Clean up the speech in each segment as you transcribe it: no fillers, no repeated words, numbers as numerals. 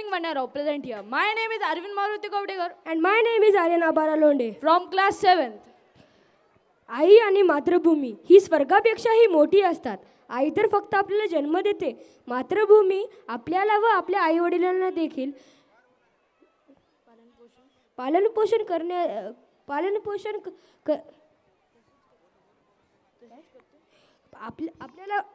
young one are present here. My name is Arvind Maruti Kaudekar And my name is Aryan Abara Londe. from class 7th. आई आणि मातृभूमी ही स्वर्गापेक्षाही मोठी असतात. आई तर फक्त आपल्याला जन्म देते. मातृभूमी आपल्याला व आपल्या आईवडिलांना देखील पालनपोषण करण्या पालनपोषण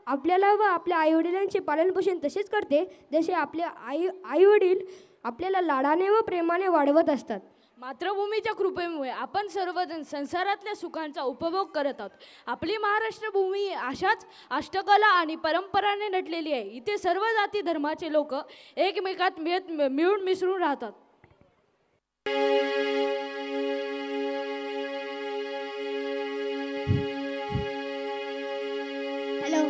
आपल्याला व आपल्या आईवडिलांचे पालनपोषण तसेच करते जसे आपले आईवडील आपल्याला लाडाने व प्रेमाने वाढवत असतात. मातृभूमीच्या कृपेमुळे आपण सर्वजण संसारातल्या सुखांचा उपभोग करत आहोत. आपली महाराष्ट्र भूमी अशाच अष्टकला आणि परंपराने नटलेली आहे. इथे सर्व जाती धर्माचे लोक एकमेकात मिळून मिसळून राहतात. हॅलो.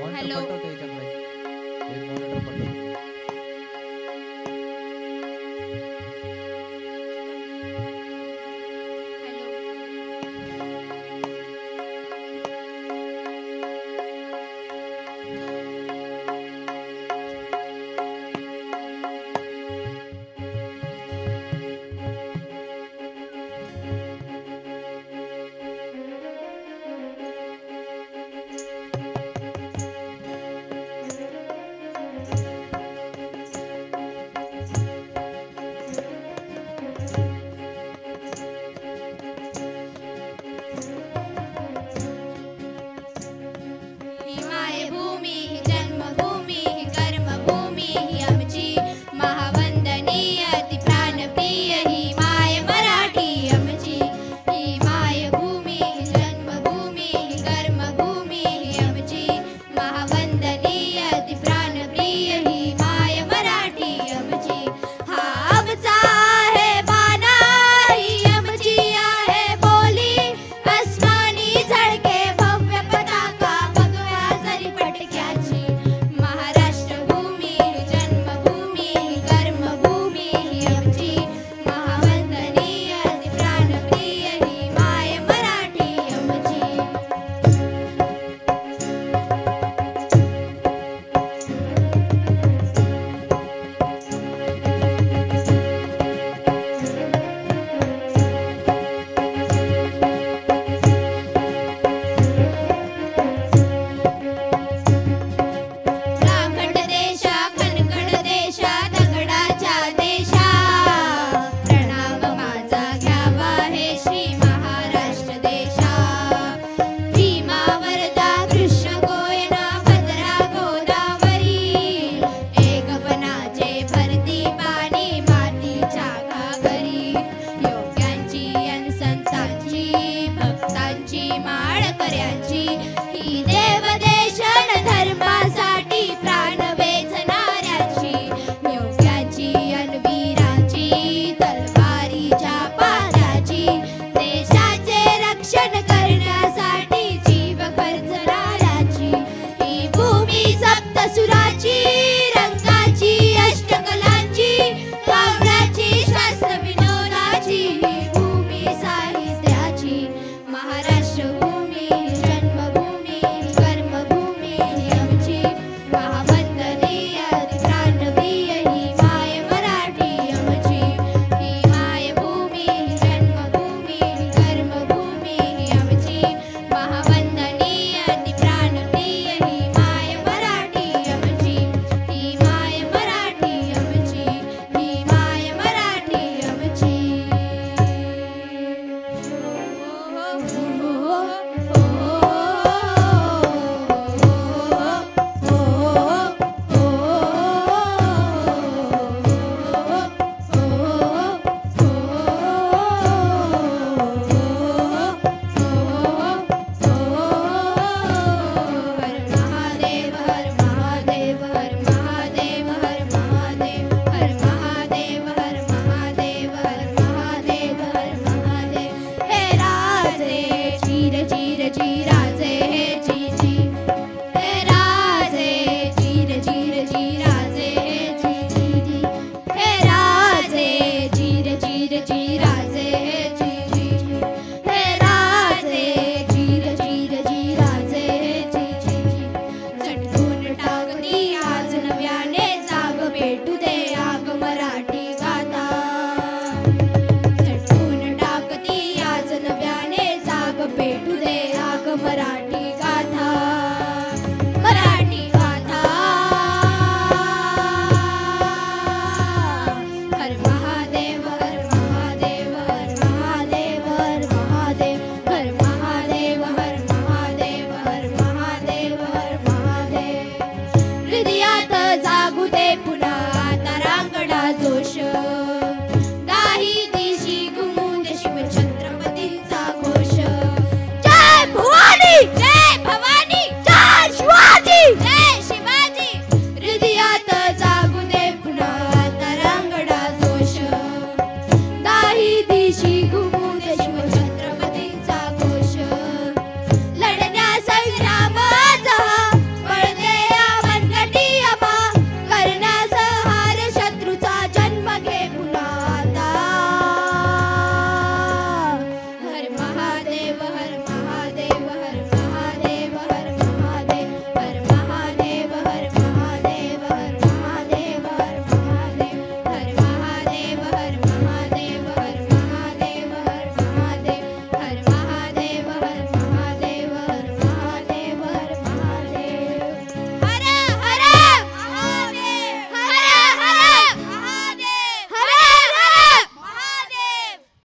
मॉनिटर पटवतो याच्याकडे. एक मॉनिटर पटव.